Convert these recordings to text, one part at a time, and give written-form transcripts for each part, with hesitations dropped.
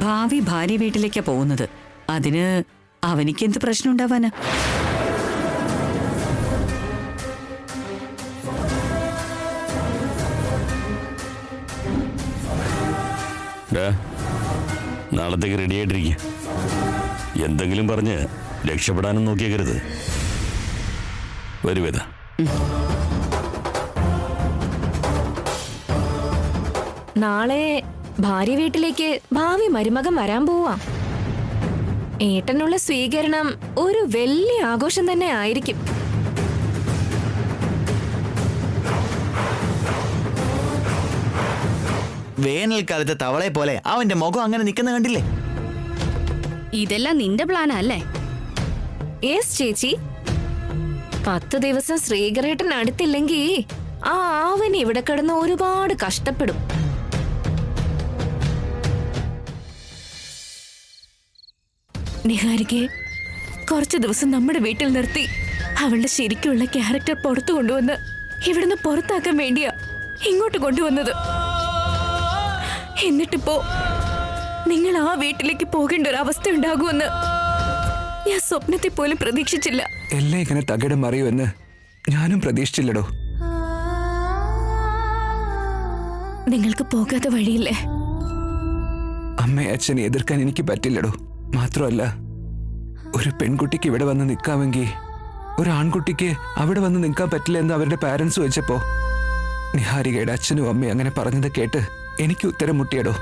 ഭാവി ഭാര്യ വീട്ടിലേക്കാ പോകുന്നത്. അതിന് അവനിക്കെന്ത് പ്രശ്നം ഉണ്ടാവാനാ? നാളത്തേക്ക് റെഡി ആയിട്ടിരിക്കുക. എന്തെങ്കിലും പറഞ്ഞ് രക്ഷപ്പെടാനും നോക്കിയേക്കരുത്. വരുവേദ. നാളെ ഭാര്യ വീട്ടിലേക്ക് ഭാവി മരുമകൻ വരാൻ പോവാ. ഏട്ടനുള്ള സ്വീകരണം ഒരു വലിയ ആഘോഷം തന്നെ ആയിരിക്കും. വേനൽക്കാലത്തെ തവളെ പോലെ അവന്റെ മുഖം അങ്ങനെ നിൽക്കുന്ന കണ്ടില്ലേ? ഇതെല്ലാം നിന്റെ പ്ലാനാ അല്ലേ? യെസ് ചേച്ചി. 10 ദിവസം ശ്രീകരേട്ടൻ അടുത്തില്ലെങ്കിൽ ആ ആവൻ ഇവിടെ കിടന്ന് ഒരുപാട് കഷ്ടപ്പെടും. നിഹാരികയെ കുറച്ചു ദിവസം നമ്മുടെ വീട്ടിൽ നിർത്തി അവളുടെ ശരിക്കുള്ള ക്യാരക്ടർ പുറത്തു കൊണ്ടുവന്ന് ഇവിടുന്ന് പുറത്താക്കാൻ വേണ്ടിയാ ഇങ്ങോട്ട് കൊണ്ടുവന്നത്. എന്നിട്ടിപ്പോ നിങ്ങൾ ആ വീട്ടിലേക്ക് പോകേണ്ട ഒരു അവസ്ഥ ഉണ്ടാകുമെന്ന് ഞാൻ സ്വപ്നത്തിൽ പോലും പ്രതീക്ഷിച്ചില്ല. എല്ലാം ഇങ്ങനെ തകിടം മറിയുമെന്ന് ഞാനും പ്രതീക്ഷിച്ചില്ലടോ. നിങ്ങൾക്ക് പോകാതെ വഴിയില്ലേ? അമ്മയെ അച്ഛനെ എതിർക്കാൻ എനിക്ക് പറ്റില്ലടോ. മാത്രമല്ല, ഒരു പെൺകുട്ടിക്ക് ഇവിടെ വന്ന് നിൽക്കാമെങ്കിൽ ഒരു ആൺകുട്ടിക്ക് അവിടെ വന്ന് നിൽക്കാൻ പറ്റില്ല എന്ന് അവരുടെ പാരന്റ്സ് വെച്ചപ്പോ നിഹാരികയുടെ അച്ഛനും അമ്മയും അങ്ങനെ പറഞ്ഞത് കേട്ട് എനിക്ക് ഉത്തരം മുട്ടിയടോ.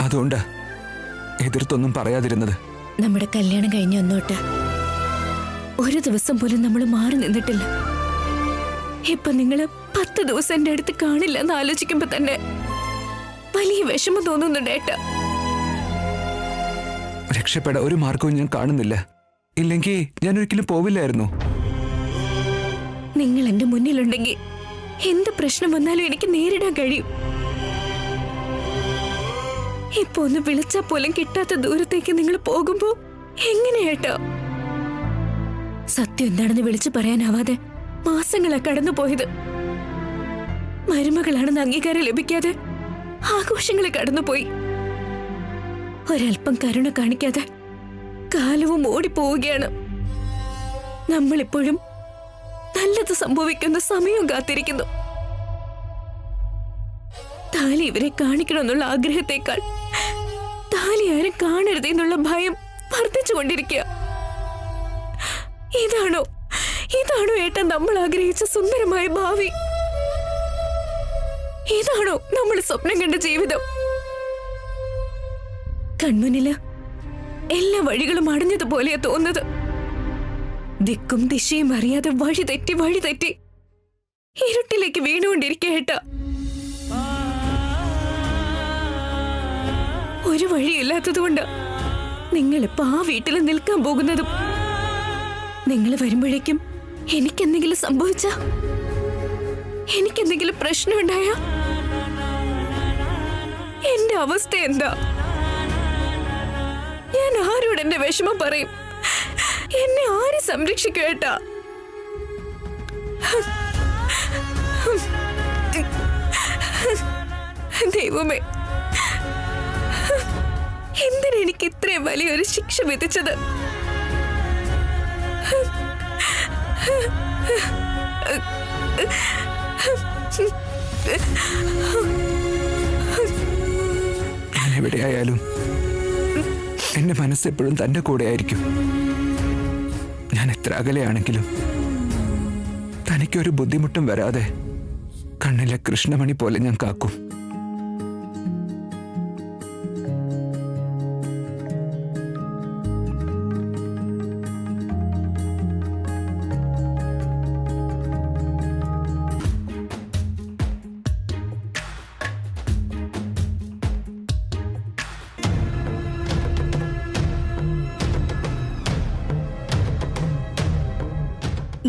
അതുകൊണ്ടാ എതിർത്തൊന്നും പറയാതിരുന്നത്. നമ്മുടെ കല്യാണം കഴിഞ്ഞ ഒന്നോട്ട് ഒരു ദിവസം പോലും നമ്മൾ മാറി നിന്നിട്ടില്ല. ഇപ്പൊ നിങ്ങള് 10 ദിവസം എന്റെ അടുത്ത് കാണില്ല എന്ന് ആലോചിക്കുമ്പോ തന്നെ വലിയ വിഷമം തോന്നുന്നുണ്ട് ഏട്ടാ. രക്ഷപ്പെടാൻ ഒരു മാർഗവും ഞാൻ കാണുന്നില്ല. ഇല്ലെങ്കിൽ ഞാൻ ഒരിക്കലും പോവില്ലായിരുന്നു. നിങ്ങൾ എന്റെ മുന്നിലുണ്ടെങ്കിൽ എന്ത് പ്രശ്നം വന്നാലും എനിക്ക് നേരിടാൻ കഴിയും. ഇപ്പൊ ഒന്ന് വിളിച്ചാൽ പോലും കിട്ടാത്ത ദൂരത്തേക്ക് നിങ്ങൾ പോകുമ്പോ എങ്ങനെയാട്ടോ? സത്യം എന്താണെന്ന് വിളിച്ചു പറയാനാവാതെ മാസങ്ങളാ കടന്നു പോയത്. മരുമകളാണെന്ന് അംഗീകാരം ലഭിക്കാതെ ആഘോഷങ്ങൾ കടന്നുപോയി. ഒരൽപ്പം കരുണ കാണിക്കാതെ കാലവും ഓടിപ്പോവുകയാണ്. നമ്മളിപ്പോഴും നല്ലത് സംഭവിക്കുന്ന സമയവും കാത്തിരിക്കുന്നു. താലി ഇവരെ കാണിക്കണമെന്നുള്ള ആഗ്രഹത്തെക്കാൾ താലി ആരും കാണരുതെന്നുള്ള ഭയം വർദ്ധിച്ചുകൊണ്ടിരിക്കുക. ഇതാണോ ഏട്ടൻ നമ്മൾ ആഗ്രഹിച്ച സുന്ദരമായ ഭാവി? ഇതാണോ നമ്മൾ സ്വപ്നം കണ്ട ജീവിതം? കൺമുന്നില് എല്ലാ വഴികളും അടഞ്ഞതുപോലെയാ തോന്നുന്നത്. ദിക്കും ദിശയും അറിയാതെ വഴി തെറ്റി ഇരുട്ടിലേക്ക് വീണുകൊണ്ടിരിക്കേട്ട. ഒരു വഴിയില്ലാത്തതുകൊണ്ട് നിങ്ങളിപ്പോ ആ വീട്ടിൽ നിൽക്കാൻ പോകുന്നതും. നിങ്ങൾ വരുമ്പോഴേക്കും എനിക്കെന്തെങ്കിലും സംഭവിച്ച, എനിക്കെന്തെങ്കിലും പ്രശ്നമുണ്ടായ എന്റെ അവസ്ഥ എന്താ? ഞാൻ ആരോട് എന്റെ വിഷമം പറയും? എന്നെ ആര് സംരക്ഷിക്കും ഏട്ടാ? ദൈവമേ, എന്തിനാ എനിക്ക് ഇത്രയും വലിയൊരു ശിക്ഷ വിധിച്ചത്? ഞാൻ എവിടെയായാലും എന്റെ മനസ്സെപ്പോഴും തന്റെ കൂടെ ആയിരിക്കും. ഞാൻ എത്ര അകലെയാണെങ്കിലും തനിക്കൊരു ബുദ്ധിമുട്ടും വരാതെ കണ്ണിലെ കൃഷ്ണമണി പോലെ ഞാൻ കാക്കും.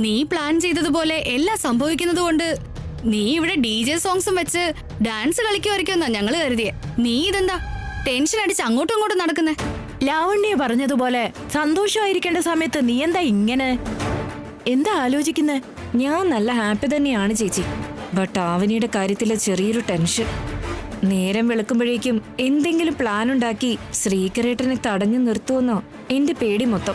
നീ പ്ലാൻ ചെയ്തതുപോലെ എല്ലാം സംഭവിക്കുന്നത് കൊണ്ട് നീ ഇവിടെ DJ സോങ്സും വെച്ച് ഡാൻസ് കളിക്കുമായിരിക്കുമെന്നാ ഞങ്ങള് കരുതിയെ. നീ ഇതെന്താ ടെൻഷൻ അടിച്ച് അങ്ങോട്ടും ഇങ്ങോട്ടും നടക്കുന്നേ? ലാവണ്യ പറഞ്ഞതുപോലെ സന്തോഷമായിരിക്കേണ്ട സമയത്ത് നീ എന്താ ഇങ്ങനെ? എന്താ ആലോചിക്കുന്നേ? ഞാൻ നല്ല ഹാപ്പി തന്നെയാണ് ചേച്ചി. ബട്ട് ആവനിയുടെ കാര്യത്തിലെ ചെറിയൊരു ടെൻഷൻ. നേരം വെളുക്കുമ്പോഴേക്കും എന്തെങ്കിലും പ്ലാൻ ഉണ്ടാക്കി ശ്രീകരേട്ടനെ തടഞ്ഞു നിർത്തുമെന്നോ എന്റെ പേടി മൊത്തം.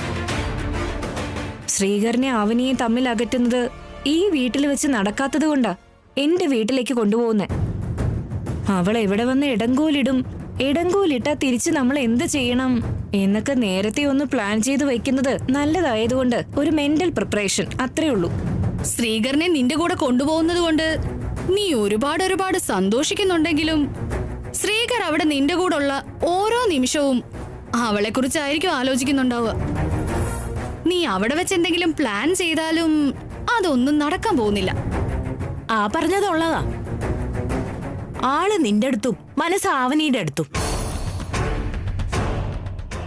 ശ്രീകരനെ അവനെയും തമ്മിൽ അകറ്റുന്നത് ഈ വീട്ടിൽ വെച്ച് നടക്കാത്തത് കൊണ്ടാ എന്റെ വീട്ടിലേക്ക് കൊണ്ടുപോകുന്നേ. അവൾ എവിടെ വന്ന് ഇടങ്കോലിട്ടാ തിരിച്ച് നമ്മൾ എന്ത് ചെയ്യണം എന്നൊക്കെ നേരത്തെ ഒന്ന് പ്ലാൻ ചെയ്ത് വെക്കുന്നത് നല്ലതായതുകൊണ്ട് ഒരു മെന്റൽ പ്രിപ്പറേഷൻ അത്രേ ഉള്ളൂ. ശ്രീകരനെ നിന്റെ കൂടെ കൊണ്ടുപോകുന്നത് കൊണ്ട് നീ ഒരുപാട് സന്തോഷിക്കുന്നുണ്ടെങ്കിലും ശ്രീകർ അവിടെ നിന്റെ കൂടെ ഉള്ള ഓരോ നിമിഷവും അവളെ കുറിച്ചായിരിക്കും ആലോചിക്കുന്നുണ്ടാവുക. നീ അവിടെ വെച്ച് എന്തെങ്കിലും പ്ലാൻ ചെയ്താലും അതൊന്നും നടക്കാൻ പോകുന്നില്ല. ആ പറഞ്ഞതുള്ളതാ. ആള് നിന്റെ അടുത്തും മനസ്സ് ആവനിയുടെ അടുത്തും.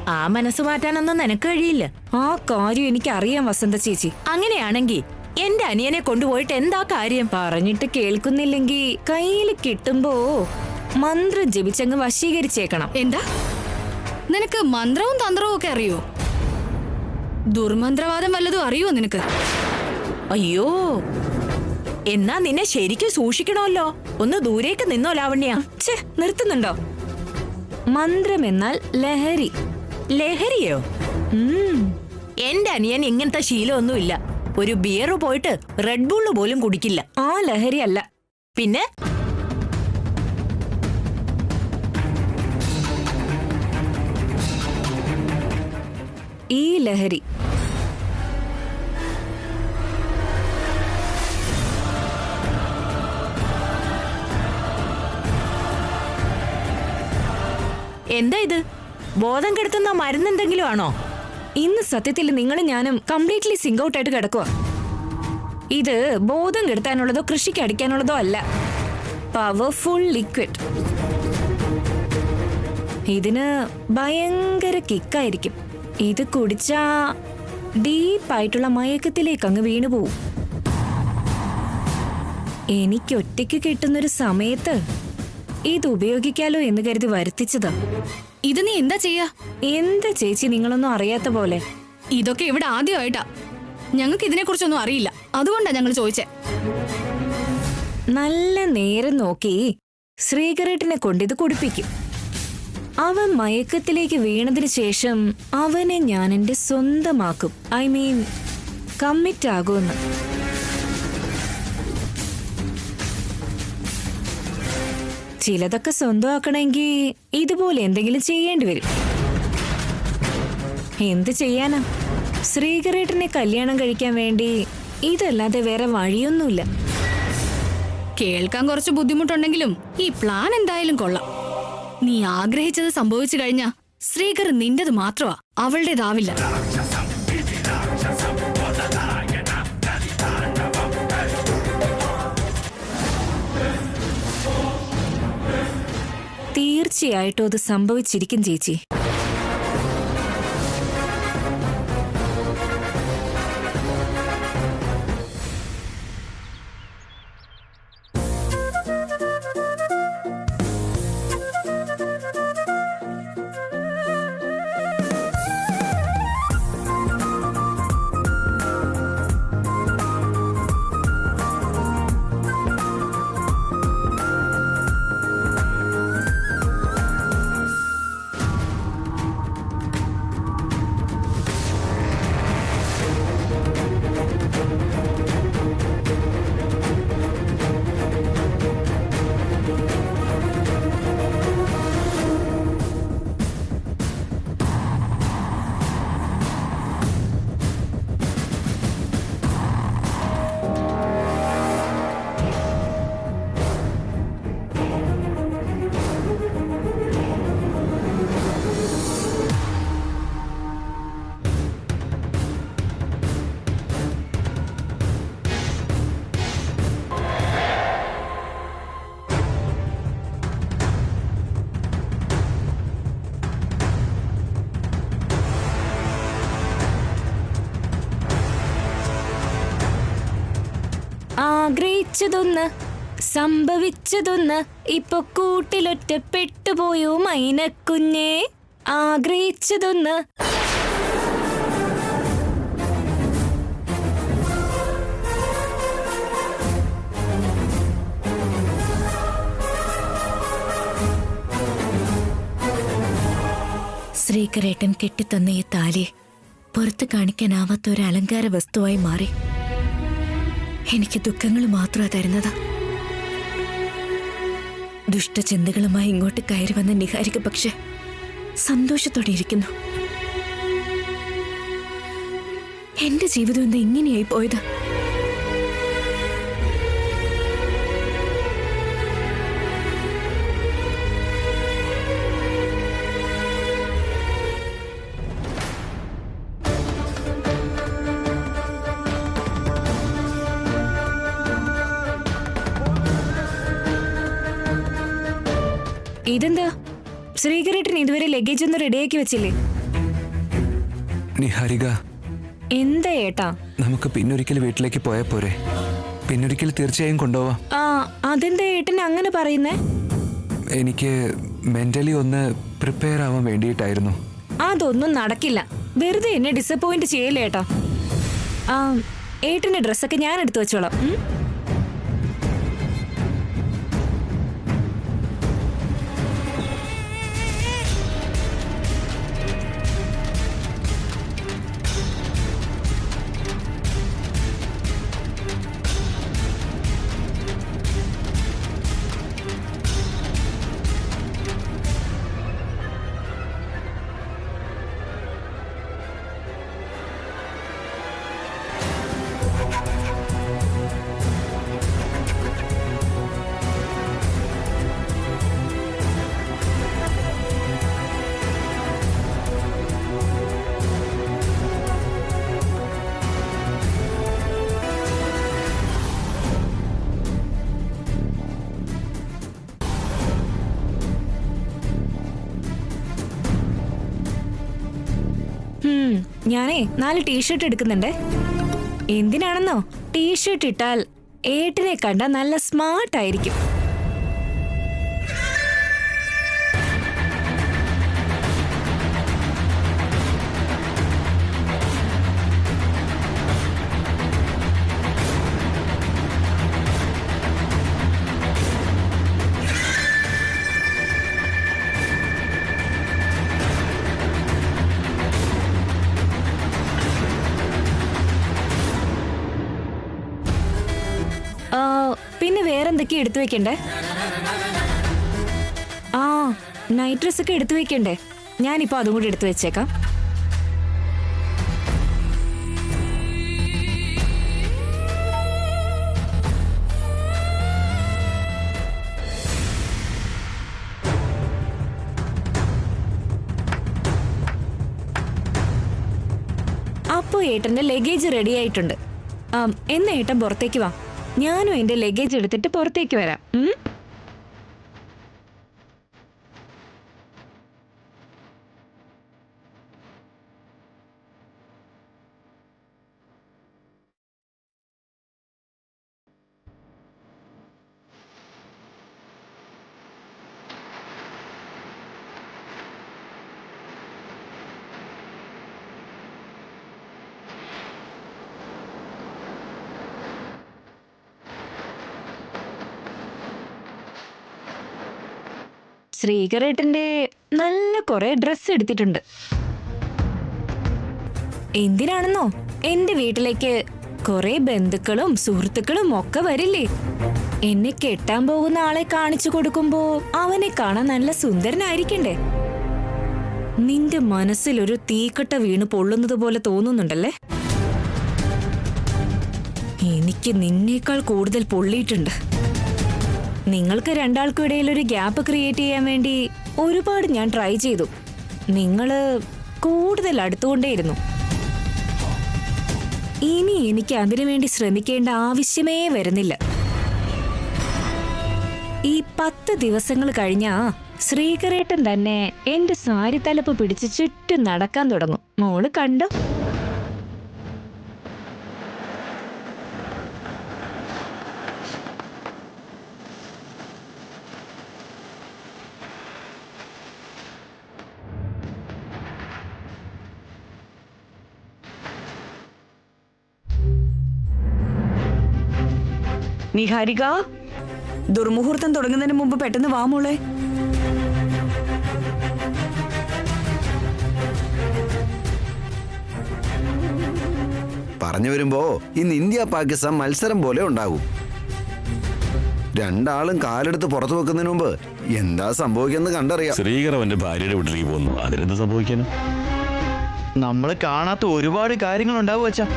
ആ മനസ്സ് മാറ്റാനൊന്നും നിനക്ക് കഴിയില്ല. ആ കാര്യം എനിക്കറിയാം വസന്ത ചേച്ചി. അങ്ങനെയാണെങ്കിൽ എന്റെ അനിയനെ കൊണ്ടുപോയിട്ട് എന്താ കാര്യം? പറഞ്ഞിട്ട് കേൾക്കുന്നില്ലെങ്കിൽ കയ്യിൽ കിട്ടുമ്പോ മന്ത്രം ജപിച്ചങ്ങ് വശീകരിച്ചേക്കണം. എന്താ നിനക്ക് മന്ത്രവും തന്ത്രവും ഒക്കെ അറിയോ? ദുർമന്ത്രവാദം വല്ലതും അറിയോ നിനക്ക്? അയ്യോ, എന്നാ നിന്നെ ശരിക്കും സൂക്ഷിക്കണമല്ലോ. ഒന്ന് ദൂരേക്ക് നിന്നോ ലാവണ്യ. ഛേ, നിർത്തുന്നുണ്ടോ? മന്ത്രം എന്നാൽ ലഹരി. ലഹരിയോ? എന്റെ അനിയൻ ഇങ്ങനത്തെ ശീലമൊന്നുമില്ല. ഒരു ബിയർ പോയിട്ട് റെഡ് ബുള്ള് പോലും കുടിക്കില്ല. ആ ലഹരി അല്ല. പിന്നെ ഈ ലഹരി. എന്താ ഇത്? ബോധം കെടുത്തുന്ന മരുന്നെന്തെങ്കിലും ആണോ? ഇന്ന് സത്യത്തിൽ നിങ്ങളും ഞാനും കംപ്ലീറ്റ്ലി സിങ്ക് ഔട്ട് ആയിട്ട് കിടക്കുക. ഇത് ബോധം കെടുത്താനുള്ളതോ കൃഷിക്ക് അടിക്കാനുള്ളതോ അല്ല. Powerful liquid. ഇതിന് ഭയങ്കര കിക്കായിരിക്കും. ഇത് കുടിച്ചാ ഡീപ്പായിട്ടുള്ള മയക്കത്തിലേക്ക് അങ്ങ് വീണുപോകും. എനിക്കൊറ്റയ്ക്ക് കിട്ടുന്നൊരു സമയത്ത് ഇത് ഉപയോഗിക്കാലോ എന്ന് കരുതി വരുത്തിച്ചതാ. ഇത് നീ എന്താ ചെയ്യാ? എന്താ ചേച്ചി നിങ്ങളൊന്നും അറിയാത്ത പോലെ? ഇതൊക്കെ ഇവിടെ ആദ്യമായിട്ടാ. ഞങ്ങൾക്ക് ഇതിനെ കുറിച്ചൊന്നും അറിയില്ല. അതുകൊണ്ടാ ഞങ്ങൾ ചോദിച്ചേ. നല്ല നേരം നോക്കി ശ്രീകരേട്ടനെ കൊണ്ടിത് കുടിപ്പിക്കും. അവൻ മയക്കത്തിലേക്ക് വീണതിന് ശേഷം അവനെ ഞാൻ എന്റെ സ്വന്തമാക്കും. ഐ മീൻ കമ്മിറ്റ് ആകുമെന്ന്. ചിലതൊക്കെ സ്വന്തമാക്കണമെങ്കിൽ ഇതുപോലെ എന്തെങ്കിലും ചെയ്യേണ്ടി വരും. എന്ത് ചെയ്യാനാ? ശ്രീകരേട്ടനെ കല്യാണം കഴിക്കാൻ വേണ്ടി ഇതല്ലാതെ വേറെ വഴിയൊന്നുമില്ല. കേൾക്കാൻ കുറച്ച് ബുദ്ധിമുട്ടുണ്ടെങ്കിലും ഈ പ്ലാൻ എന്തായാലും കൊള്ളാം. നീ ആഗ്രഹിച്ചത് സംഭവിച്ചു കഴിഞ്ഞാ ശ്രീകർ നിന്റേത് മാത്രമാ, അവളുടേതാവില്ല. തീർച്ചയായിട്ടും അത് സംഭവിച്ചിരിക്കും ചേച്ചി. ആഗ്രഹിച്ചതൊന്ന് സംഭവിച്ചതൊന്ന് ഇപ്പൊ കൂട്ടിലൊറ്റപ്പെട്ടുപോയോ മൈനക്കുഞ്ഞേ. ആഗ്രഹിച്ചതൊന്ന്. ശ്രീകരേട്ടൻ കെട്ടിത്തന്ന ഈ താലി പുറത്ത് കാണിക്കാനാവാത്ത ഒരു അലങ്കാര വസ്തുവായി മാറി. എനിക്ക് ദുഃഖങ്ങൾ മാത്രമാണ് തരുന്നത്. ദുഷ്ടചിന്തകളുമായി ഇങ്ങോട്ട് കയറി വന്ന നിഹാരിക പക്ഷെ സന്തോഷത്തോടെ ഇരിക്കുന്നു. എന്റെ ജീവിതം എന്താ ഇങ്ങനെയായി പോയത്? ഇതെന്താ ശ്രീകരേട്ടൻ ഇതുവരെ ലഗേജ് ഒന്നും റെഡിയാക്കി വെച്ചില്ലേ? നിഹാരിക, എന്താ ഏട്ടാ? നമുക്ക് പിന്നൊരിക്കൽ വീട്ടിലേക്ക് പോയാൽ പോരെ? പിന്നൊരിക്കൽ തീർച്ചയായും കൊണ്ടുപോവാം. ആ, അതെന്താ ഏട്ടൻ അങ്ങനെ പറയുന്നേ? എനിക്ക് മെന്റലി ഒന്ന് പ്രിപ്പയർ ആവാൻ വേണ്ടിയിട്ടായിരുന്നു. അതൊന്നും നടക്കില്ല. വെറുതെ എന്നെ ഡിസപ്പോയിന്റ് ചെയ്യല്ലേ ഏട്ടാ. ആ, ഏട്ടന്റെ ഡ്രസ്സൊക്കെ ഞാൻ എടുത്തു വെച്ചോളാം. ഞാനേ 4 ടീഷർട്ട് എടുക്കുന്നുണ്ടേ. എന്തിനാണെന്നോ? ടീഷർട്ട് ഇട്ടാൽ ഏട്ടനെ കണ്ട നല്ല സ്മാർട്ട് ആയിരിക്കും. പിന്നെ വേറെന്തൊക്കെയാ എടുത്തു വെക്കണ്ടേ? ആ, നൈറ്റ് ഡ്രസ് ഒക്കെ എടുത്തു വെക്കണ്ടേ? ഞാനിപ്പോ അതും കൂടി എടുത്തു വെച്ചേക്കാം. അപ്പോ ഏട്ടന്റെ ലഗേജ് റെഡി ആയിട്ടുണ്ട്. എന്നാ ഏട്ടൻ പുറത്തേക്ക് വാ. ഞാനും എന്റെ ലഗേജ് എടുത്തിട്ട് പുറത്തേക്ക് വരാം. ശ്രീകരേട്ടന്റെ നല്ല കുറെ ഡ്രസ് എടുത്തിട്ടുണ്ട്. എന്തിനാണെന്നോ? എന്റെ വീട്ടിലേക്ക് കുറെ ബന്ധുക്കളും സുഹൃത്തുക്കളും ഒക്കെ വരില്ലേ? എന്നെ കെട്ടാൻ പോകുന്ന ആളെ കാണിച്ചു കൊടുക്കുമ്പോ അവനെ കാണാൻ നല്ല സുന്ദരനായിരിക്കണ്ടേ? നിന്റെ മനസ്സിലൊരു തീക്കട്ട വീണ് പൊള്ളുന്നത് പോലെ തോന്നുന്നുണ്ടല്ലേ? എനിക്ക് നിന്നേക്കാൾ കൂടുതൽ പൊള്ളിയിട്ടുണ്ട്. നിങ്ങൾക്ക് രണ്ടാൾക്കും ഇടയിൽ ഒരു ഗ്യാപ്പ് ക്രിയേറ്റ് ചെയ്യാൻ വേണ്ടി ഒരുപാട് ഞാൻ ട്രൈ ചെയ്തു. നിങ്ങള് കൂടുതൽ അടുത്തുകൊണ്ടേയിരുന്നു. ഇനി എനിക്ക് അതിനുവേണ്ടി ശ്രമിക്കേണ്ട ആവശ്യമേ വരുന്നില്ല. ഈ 10 ദിവസങ്ങൾ കഴിഞ്ഞാ ശ്രീകരേട്ടൻ തന്നെ എന്റെ സാരി തലപ്പ് പിടിച്ച് ചുറ്റും നടക്കാൻ തുടങ്ങും. മോള് കണ്ടോ? നിഹാരിക, ദുർമുഹൂർത്തം തുടങ്ങുന്നതിന് മുമ്പ് പെട്ടെന്ന് വാ മോളെ. പറഞ്ഞു വരുമ്പോ ഇന്ന് ഇന്ത്യ പാകിസ്ഥാൻ മത്സരം പോലെ ഉണ്ടാകും. രണ്ടാളും കാലെടുത്ത് പുറത്തു വെക്കുന്നതിന് മുമ്പ് എന്താ സംഭവിക്കുന്നത് കണ്ടറിയാം. ശ്രീകർ അവന്റെ ഭാര്യയുടെ വീട്ടിലേക്ക് പോകുന്നു, അതിനെന്ത് സംഭവിക്കാനും? നമ്മൾ കാണാത്ത ഒരുപാട് കാര്യങ്ങൾ ഉണ്ടാവും അച്ഛാ.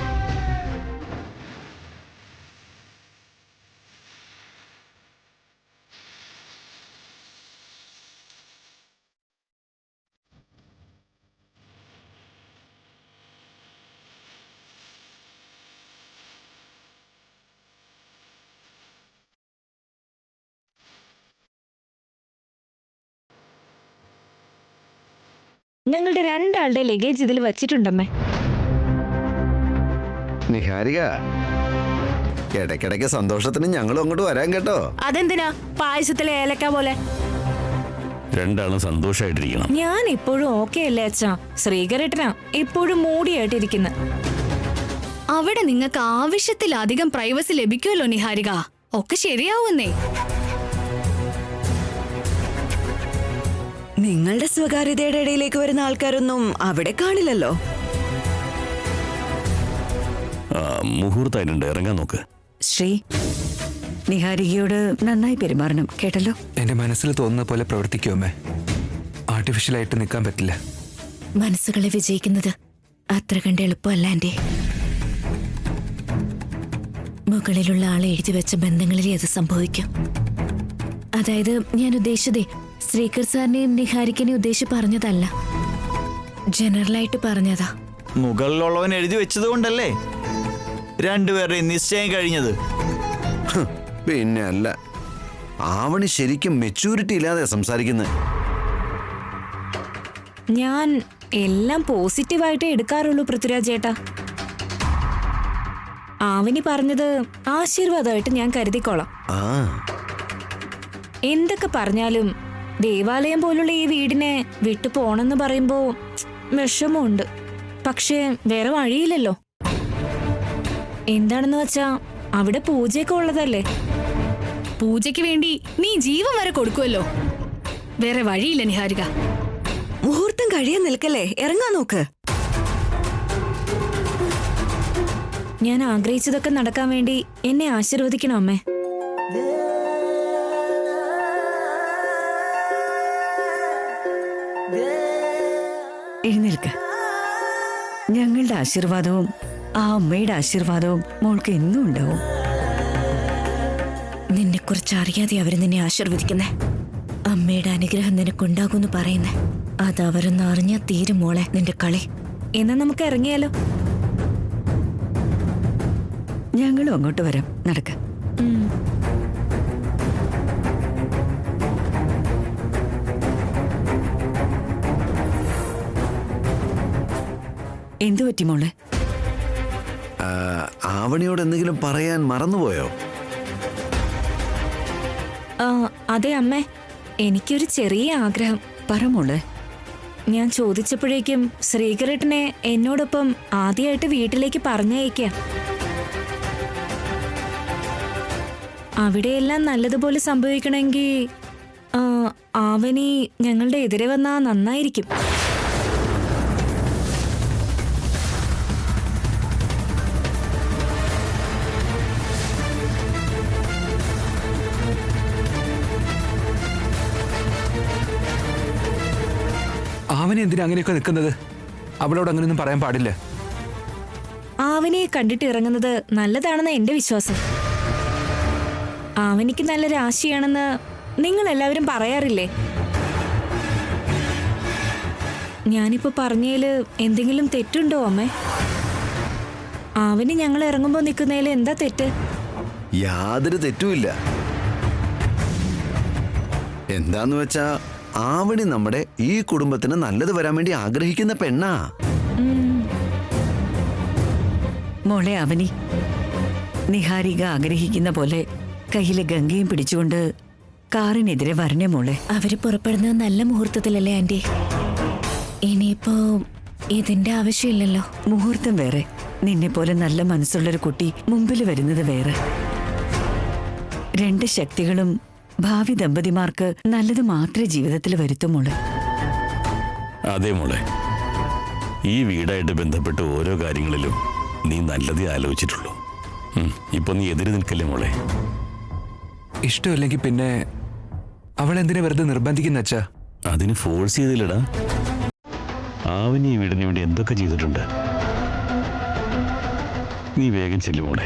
ഞങ്ങളുടെ രണ്ടാളുടെ ലഗേജ് ഇതിൽ വച്ചിട്ടുണ്ടമ്മേ. നിഹാരിക, ഇടയ്ക്കിടയ്ക്ക് സന്തോഷത്തിന് ഞങ്ങളും അങ്ങോട്ട് വരാൻ കേട്ടോ. അതെന്തിനാ പായസത്തിലെ ഏലക്ക പോലെ? രണ്ടാളും സന്തോഷമായിട്ടിരിക്കണം. ഞാൻ ഇപ്പോഴും ഓക്കെ അല്ലേ അച്ഛാ? ശ്രീകരേട്ടനാ ഇപ്പോഴും മൂടിയായിട്ടിരിക്കുന്നത്. അവിടെ നിങ്ങൾക്ക് ആവശ്യത്തിലധികം പ്രൈവസി ലഭിക്കുമല്ലോ നിഹാരിക. ഒക്കെ ശരിയാവുന്നേ. നിങ്ങളുടെ സ്വകാര്യതയുടെ ഇടയിലേക്ക് വരുന്ന ആൾക്കാരൊന്നും അവിടെ കാണില്ലല്ലോ. മുഹൂർത്തായിട്ടുണ്ട്, ഇറങ്ങാൻ നോക്ക്. ശ്രീ, നിഹാരികയോട് നന്നായി പെരുമാറണം കേട്ടല്ലോ. എന്റെ മനസ്സിൽ തോന്നുന്ന പോലെ പ്രവർത്തിക്കുമേ. ആർട്ടിഫിഷ്യലായിട്ട് നിൽക്കാൻ പറ്റില്ല. മനസ്സുകളെ വിജയിക്കുന്നത് അത്ര കണ്ട് എളുപ്പമല്ല ആന്റി. മുകളിലുള്ള ആളെ എഴുതി വെച്ച ബന്ധങ്ങളിലേ അത് സംഭവിക്കും. അതായത് ഞാൻ ഉദ്ദേശിച്ചതേ ശ്രീകർ സാറിനെയും നിഹാരിക്കനെയും ഉദ്ദേശിച്ച് പറഞ്ഞതല്ല, ജനറലായിട്ട് പറഞ്ഞതാ. മുകളിലുള്ളവൻ എഴുതി വെച്ചത് കൊണ്ടല്ലേ രണ്ടുപേരുടെയും നിശ്ചയം കഴിഞ്ഞത്. പിന്നെ അല്ല, ആവണി ശരിക്കും മെച്ചൂരിറ്റി ഇല്ലാതെ സംസാരിക്കുന്നത്. ഞാൻ എല്ലാം പോസിറ്റീവായിട്ടേ എടുക്കാറുള്ളൂ പൃഥ്വിരാജ് ചേട്ടാ. ആവനി പറഞ്ഞത് ആശീർവാദമായിട്ട് ഞാൻ കരുതിക്കോളാം. ആ, എന്തൊക്കെ പറഞ്ഞാലും ദേവാലയം പോലുള്ള ഈ വീടിനെ വിട്ടു പോണെന്ന് പറയുമ്പോ വിഷമമുണ്ട്. പക്ഷേ വേറെ വഴിയില്ലല്ലോ. എന്താണെന്ന് വെച്ചാ അവിടെ പൂജയൊക്കെ ഉള്ളതല്ലേ. പൂജയ്ക്ക് വേണ്ടി നീ ജീവൻ വരെ കൊടുക്കുമല്ലോ. വേറെ വഴിയില്ല നിഹാരിക. മുഹൂർത്തം കഴിയാൻ നിൽക്കല്ലേ, ഇറങ്ങാൻ നോക്ക്. ഞാൻ ആഗ്രഹിച്ചതൊക്കെ നടക്കാൻ വേണ്ടി എന്നെ ആശീർവദിക്കണം അമ്മേ. എഴുന്നേൽക്ക്. ഞങ്ങളുടെ ആശീർവാദവും ആ അമ്മയുടെ ആശീർവാദവും മോൾക്ക് എന്നും ഉണ്ടാവും. നിന്നെ കുറിച്ച് അറിയാതെ അവര് നിന്നെ ആശീർവദിക്കുന്നേ. അമ്മയുടെ അനുഗ്രഹം നിനക്കുണ്ടാകുമെന്ന് പറയുന്നേ. അത് അവരൊന്ന് അറിഞ്ഞാ തീരും മോളെ നിന്റെ കളി. എന്നാ നമുക്ക് ഇറങ്ങിയാലോ? ഞങ്ങളും അങ്ങോട്ട് വരാം, നടക്ക. എന്തു പറ്റി മോളെ? ആവണിയോട് എന്തെങ്കിലും പറയാൻ മറന്നുപോയോ? അതെ അമ്മേ, എനിക്കൊരു ചെറിയ ആഗ്രഹം. പറ മോളെ. ഞാൻ ചോദിച്ചപ്പോഴേക്കും ശ്രീകരേട്ടനെ എന്നോടൊപ്പം ആദ്യമായിട്ട് വീട്ടിലേക്ക് പറഞ്ഞയക്കാം. അവിടെയെല്ലാം നല്ലതുപോലെ സംഭവിക്കണമെങ്കിൽ ആവനി ഞങ്ങളുടെ എതിരെ വന്നാ നന്നായിരിക്കും. ആവനെ എന്തിനാ അങ്ങനെയൊക്കെ നിൽക്കുന്നത്? അവളോട് അങ്ങനെയൊന്നും പറയാൻ പാടില്ല. ആവനിയെ കണ്ടിട്ട് ഇറങ്ങുന്നത് നല്ലതാണെന്ന് എന്റെ വിശ്വാസം. ആവനിക്ക് നല്ല രാശിയാണെന്ന് നിങ്ങൾ എല്ലാവരും പറയാറില്ലേ? ഞാനിപ്പോ പറഞ്ഞതില് എന്തെങ്കിലും തെറ്റുണ്ടോ അമ്മേ? ആവനി ഞങ്ങൾ ഇറങ്ങുമ്പോ നിൽക്കുന്നതിൽ എന്താ തെറ്റ്? യാതൊരു തെറ്റുമില്ല. എന്താന്ന് വെച്ചാ ആവണി നമ്മുടെ ഈ കുടുംബത്തിന് നല്ലത് വരാൻ വേണ്ടി ആഗ്രഹിക്കുന്ന പെണ്ണാ. മോളെ അവനി, നിഹാരിക ആഗ്രഹിക്കുന്ന പോലെ കയ്യിലെ ഗംഗയും പിടിച്ചുകൊണ്ട് കാറിനെതിരെ വരണേ മോളെ. അവര് പുറപ്പെടുന്നത് നല്ല മുഹൂർത്തത്തിലല്ലേ ആന്റി? ഇനിയിപ്പോ ഇതിന്റെ ആവശ്യമില്ലല്ലോ. മുഹൂർത്തം വേറെ, നിന്നെ പോലെ നല്ല മനസ്സുള്ളൊരു കുട്ടി മുമ്പിൽ വരുന്നത് വേറെ. രണ്ട് ശക്തികളും ഭാവി ദമ്പതിമാർക്ക് നല്ലത് മാത്രമേ ജീവിതത്തിൽ വരുത്തും മോളെ. അതെ മോളെ, ഈ വീടായിട്ട് ബന്ധപ്പെട്ട് ഓരോ കാര്യങ്ങളിലും നീ നല്ലതേ ആലോചിച്ചിട്ടുള്ളൂ. ഇപ്പൊ നീ എതിര് നിൽക്കല്ലേ മോളെ. ഇഷ്ടമില്ലെങ്കിൽ പിന്നെ അവളെന്തിനാ വെറുതെ നിർബന്ധിക്കുന്ന അച്ഛാ? അതിന് ഫോഴ്സ് ചെയ്തില്ലടാ. ആവിനി ഈ വീടിന് വേണ്ടി എന്തൊക്കെ ചെയ്തിട്ടുണ്ട്. നീ വേഗം ചെല്ലു മോളെ.